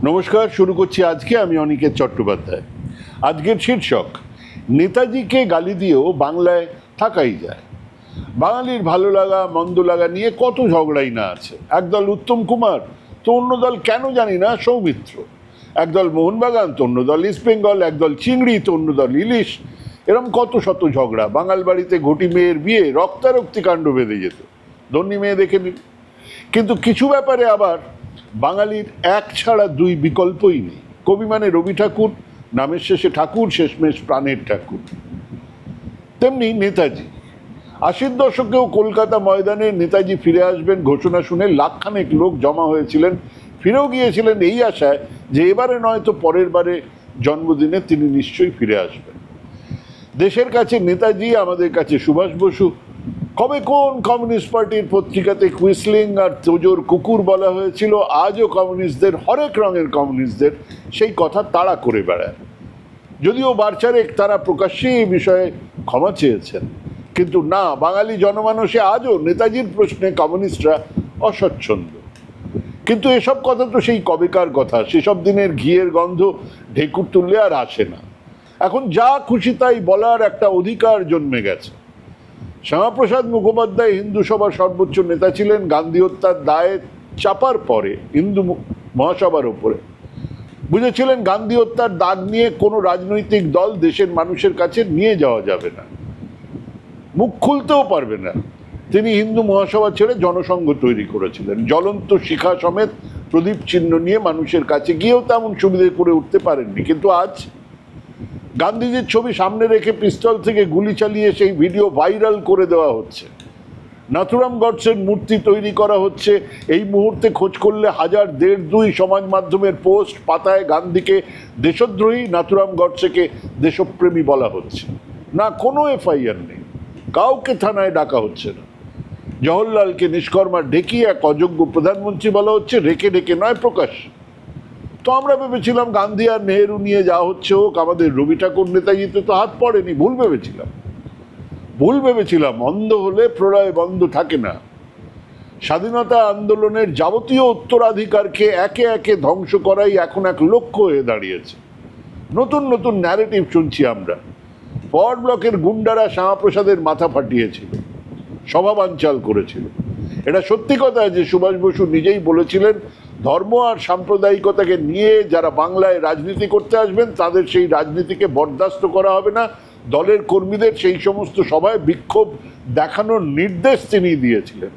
নমস্কার, শুরু করছি আজকে। আমি অনিকেত চট্টোপাধ্যায়। আজকের শীর্ষক, নেতাজিকে গালি দিয়েও বাংলায় থাকাই যায়। বাঙালির ভালো লাগা মন্দ লাগা নিয়ে কত ঝগড়াই না আছে। একদল উত্তম কুমার তো অন্য দল কেন জানি না সৌমিত্র, একদল মোহনবাগান তো অন্য দল ইস্ট বেঙ্গল, একদল চিংড়ি তো অন্য দল ইলিশ। এরম কত শত ঝগড়া। বাঙাল বাড়িতে ঘটি মেয়ের বিয়ে রক্তারক্তি কাণ্ড বেঁধে যেত, ধন্যী মেয়ে দেখে নিন। কিন্তু কিছু ব্যাপারে আবার বাঙালির এক ছাড়া দুই বিকল্পই নেই। কবি মানে রবি ঠাকুর, নামের শেষে ঠাকুর, শেষমেশ প্রাণের ঠাকুর। তেমনি নেতাজি। 80-র দশকেও কলকাতা ময়দানে নেতাজি ফিরে আসবেন ঘোষণা শুনে লাখখানেক লোক জমা হয়েছিলেন। ফিরেও গিয়েছিলেন এই আশায় যে এবারে নয়তো পরের বারে জন্মদিনে তিনি নিশ্চয়ই ফিরে আসবেন। দেশের কাছে নেতাজি, আমাদের কাছে সুভাষ বসু। কবে কোন কমিউনিস্ট পার্টির পত্রিকাতে কুইসলিং আর তোজোর কুকুর বলা হয়েছিল, আজও কমিউনিস্টদের, হরেক রঙের কমিউনিস্টদের সেই কথা তাড়া করে বেড়ায়। যদিও বারচারেক তারা প্রকাশ্যে এই বিষয়ে ক্ষমা চেয়েছেন, কিন্তু না, বাঙালি জনমানসে আজও নেতাজির প্রশ্নে কমিউনিস্টরা অস্বচ্ছন্দ। কিন্তু এসব কথা তো সেই কবেকার কথা। সেসব দিনের ঘিয়ের গন্ধ ঢেকুর তুললে আর আসে না। এখন যা খুশি তাই বলার একটা অধিকার জন্মে গেছে। শ্যামাপ্রসাদ মুখোপাধ্যায় হিন্দু সভার সর্বোচ্চ নেতা ছিলেন। গান্ধী হত্যার দায়ে চাপার পরে হিন্দু মহাসভার ওপরে বুঝেছিলেন গান্ধী হত্যার দাগ নিয়ে কোনো রাজনৈতিক দল দেশের মানুষের কাছে নিয়ে যাওয়া যাবে না, মুখ খুলতেও পারবে না। তিনি হিন্দু মহাসভা ছেড়ে জনসংঘ তৈরি করেছিলেন। জ্বলন্ত শিখা সমেত প্রদীপ চিহ্ন নিয়ে মানুষের কাছে গিয়েও তেমন সুবিধে করে উঠতে পারেননি। কিন্তু আজ গান্ধীজির ছবি সামনে রেখে পিস্তল থেকে গুলি চালিয়ে সেই ভিডিও ভাইরাল করে দেওয়া হচ্ছে। নাথুরাম গডসের মূর্তি তৈরি করা হচ্ছে। এই মুহূর্তে খোঁজ করলে 1,000-1,200 সমাজ মাধ্যমের পোস্ট পাতায় গান্ধীকে দেশদ্রোহী, নাথুরাম গডসেকে দেশপ্রেমী বলা হচ্ছে। না কোনো এফআইআর নেই, কাউকে থানায় ডাকা হচ্ছে না। জওহরলালকে নিষ্কর্মা ঢেকিয়ে এক অযোগ্য প্রধানমন্ত্রী বলা হচ্ছে, রেখে ঢেকে নয়, প্রকাশ। তো আমরা ভেবেছিলাম গান্ধী আর নেহেরু নিয়ে যা হচ্ছে হোক, আমাদের রবি ঠাকুর নেতাজিতে তো হাত পড়েনি। ভুল ভেবেছিলাম। অন্ধ হলে প্রলয় বন্ধ থাকে না। স্বাধীনতা আন্দোলনের যাবতীয় উত্তরাধিকারকে একে একে ধ্বংস করাই এখন এক লক্ষ্য হয়ে দাঁড়িয়েছে। নতুন নতুন ন্যারেটিভ শুনছি আমরা। ফরওয়ার্ড ব্লকের গুন্ডারা শ্যামাপ্রসাদের মাথা ফাটিয়েছিল, সভা বানচাল করেছিল। এটা সত্যি কথা যে সুভাষ বসু নিজেই বলেছিলেন, ধর্ম আর সাম্প্রদায়িকতাকে নিয়ে যারা বাংলায় রাজনীতি করতে আসবেন তাদের সেই রাজনীতিকে বরদাস্ত করা হবে না। দলের কর্মীদের সেই সমস্ত সভায় বিক্ষোভ দেখানোর নির্দেশ তিনি দিয়েছিলেন।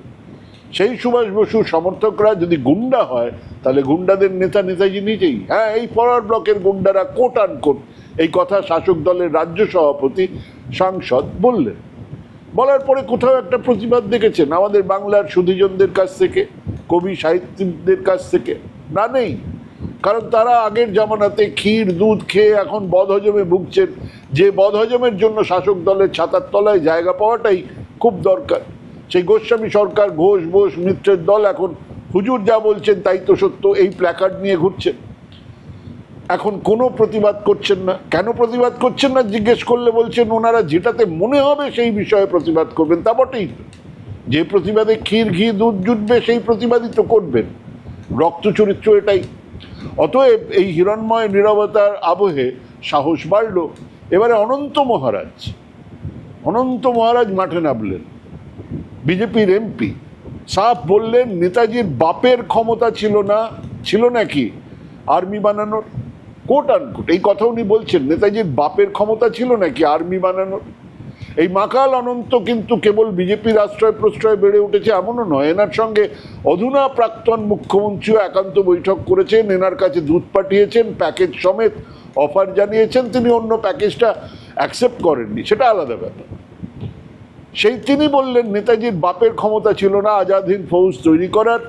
সেই সুভাষ বসুর সমর্থকরা যদি গুন্ডা হয়, তাহলে গুন্ডাদের নেতা নেতাজি নিজেই। হ্যাঁ, এই ফরওয়ার্ড ব্লকের গুন্ডারা কোট আনকোট এই কথা শাসক দলের রাজ্য সভাপতি, সাংসদ বললেন। বলার পরে কোথাও একটা প্রতিবাদ দেখেছেন আমাদের বাংলার সুধীজনদের কাছ থেকে, কবি সাহিত্যিকদের কাছ থেকে? না, নেই। কারণ তারা আগের জামানাতে ক্ষীর দুধ খেয়ে এখন বদহজমে ভুগছেন। যে বদহজমের জন্য শাসক দলের ছাতার তলায় জায়গা পাওয়াটাই খুব দরকার। সেই গোস্বামী সরকার, ঘোষ বোস মিত্রের দল এখন হুজুর যা বলছেন তাই তো সত্য, এই প্ল্যাকার্ড নিয়ে ঘুরছেন। এখন কোনো প্রতিবাদ করছেন না। কেন প্রতিবাদ করছেন না জিজ্ঞেস করলে বলছেন ওনারা যেটাতে মনে হবে সেই বিষয়ে প্রতিবাদ করবেন। তা বটেই, যে প্রতিবাদে ক্ষীর ঘি দুধ জুটবে সেই প্রতিবাদই তো করবেন। রক্ত চরিত্র এটাই। অতএব এই হিরণময় নীরবতার আবহে সাহস বাড়ল। এবারে অনন্ত মহারাজ মাঠে নামলেন। বিজেপির এমপি সাফ বললেন, নেতাজির বাপের ক্ষমতা ছিল নাকি আর্মি বানানোর? কোট আনকোট এই কথা উনি বলছেন, নেতাজির বাপের ক্ষমতা ছিল নাকি আর্মি বানানোর? এই মাকাল অনন্ত কিন্তু কেবল বিজেপির আশ্রয় প্রশ্রয় বেড়ে উঠেছে এমনও নয়। এনার সঙ্গে অধুনা প্রাক্তন মুখ্যমন্ত্রীও একান্ত বৈঠক করেছেন, এনার কাছে দুধ পাঠিয়েছেন, প্যাকেজ সমেত অফার জানিয়েছেন। তিনি অন্য প্যাকেজটা অ্যাকসেপ্ট করেননি, সেটা আলাদা ব্যাপার। তিনি বললেন নেতাজির বাপের ক্ষমতা ছিল না আজাদ হিন্দ ফৌজ তৈরি করার।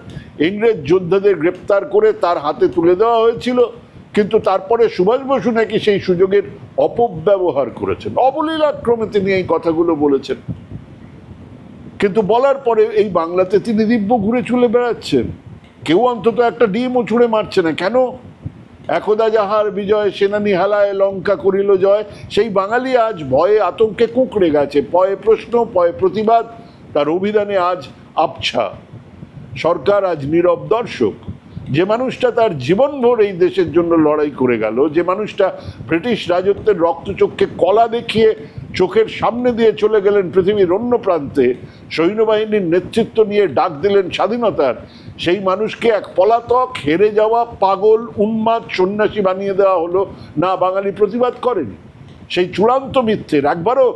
ইংরেজ যোদ্ধাদের গ্রেপ্তার করে তার হাতে তুলে দেওয়া হয়েছিল, কিন্তু তারপরে সুভাষ বসু নাকি সেই সুযোগের অপব্যবহার করেছেন। অবলীলাক্রমে তিনি এই কথাগুলো বলেছেন। কিন্তু বলার পরে এই বাংলাতে তিনি দিব্য ঘুরে চলে বেড়াচ্ছেন। কেউ অন্তত একটা ডিমও ছুঁড়ে মারছে না। কেন? একদা যাহার বিজয় সেনানি হেলায় লঙ্কা করিল জয়, সেই বাঙালি আজ ভয়ে আতঙ্কে কুঁকড়ে গেছে। পয়ে প্রশ্ন, পয়ে প্রতিবাদ, তার অভিধানে আজ আবছা। সরকার আজ নীরব দর্শক। যে মানুষটা তার জীবনভর এই দেশের জন্য লড়াই করে গেল, যে মানুষটা ব্রিটিশ রাজত্বের রক্তচক্ষে কলা দেখিয়ে চোখের সামনে দিয়ে চলে গেলেন পৃথিবীর অন্য প্রান্তে, সৈন্যবাহিনীর নেতৃত্ব নিয়ে ডাক দিলেন স্বাধীনতার, সেই মানুষকে এক পলাতক, হেরে যাওয়া, পাগল, উন্মাদ, সন্ন্যাসী বানিয়ে দেওয়া হলো। না, বাঙালি প্রতিবাদ করেনি। সেই চূড়ান্ত মিথ্যের একবারও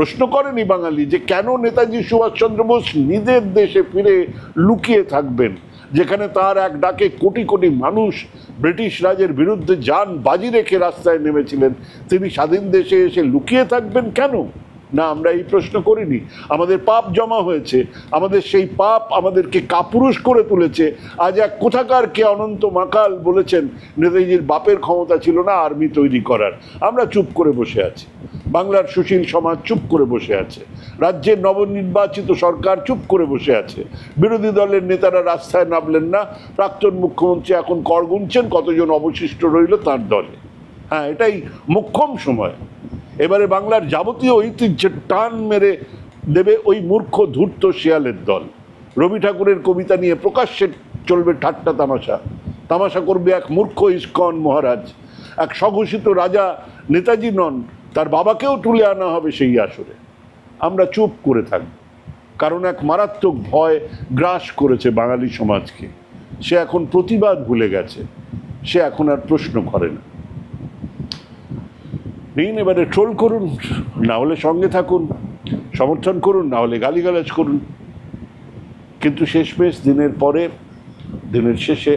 প্রশ্ন করেনি বাঙালি যে কেন নেতাজি সুভাষচন্দ্র বোস নিজের দেশে ফিরে লুকিয়ে থাকবেন, যেখানে তার এক ডাকে কোটি কোটি মানুষ ব্রিটিশ রাজের বিরুদ্ধে যান বাজি রেখে রাস্তায় নেমেছিলেন। তিনি স্বাধীন দেশে এসে লুকিয়ে থাকবেন কেন? না, আমরা এই প্রশ্ন করিনি। আমাদের পাপ জমা হয়েছে, আমাদের সেই পাপ আমাদেরকে কাপুরুষ করে তুলেছে। আজ এক কোথাকার কে অনন্ত মাকাল বলেছেন নেতাজির বাপের ক্ষমতা ছিল না আর্মি তৈরি করার। আমরা চুপ করে বসে আছি, বাংলার সুশীল সমাজ চুপ করে বসে আছে, রাজ্যের নবনির্বাচিত সরকার চুপ করে বসে আছে, বিরোধী দলের নেতারা রাস্তায় নামলেন না, প্রাক্তন মুখ্যমন্ত্রী এখন কর গুনছেন কতজন অবশিষ্ট রইল তার দলে। হ্যাঁ, এটাই মোক্ষম সময়। এবারে বাংলার যাবতীয় ঐতিহ্যের টান মেরে দেবে ওই মূর্খ ধূর্ত শিয়ালের দল। রবি ঠাকুরের কবিতা নিয়ে প্রকাশ্যে চলবে ঠাট্টা তামাশা করবে এক মূর্খ ইস্কন মহারাজ। এক স্বঘোষিত রাজা নেতাজি নন, তার বাবাকেও তুলে আনা হবে সেই আসরে। আমরা চুপ করে থাকব, কারণ এক মারাত্মক ভয় গ্রাস করেছে বাঙালি সমাজকে। সে এখন প্রতিবাদ ভুলে গেছে, সে এখন আর প্রশ্ন করে না। নিন, এবারে ট্রোল করুন, না হলে সঙ্গে থাকুন, সমর্থন করুন, না হলে গালিগালাজ করুন, কিন্তু শেষমেশ দিনের শেষে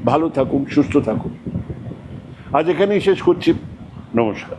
ভালো থাকুন, সুস্থ থাকুন। আজ এখানেই শেষ করছি। নমস্কার।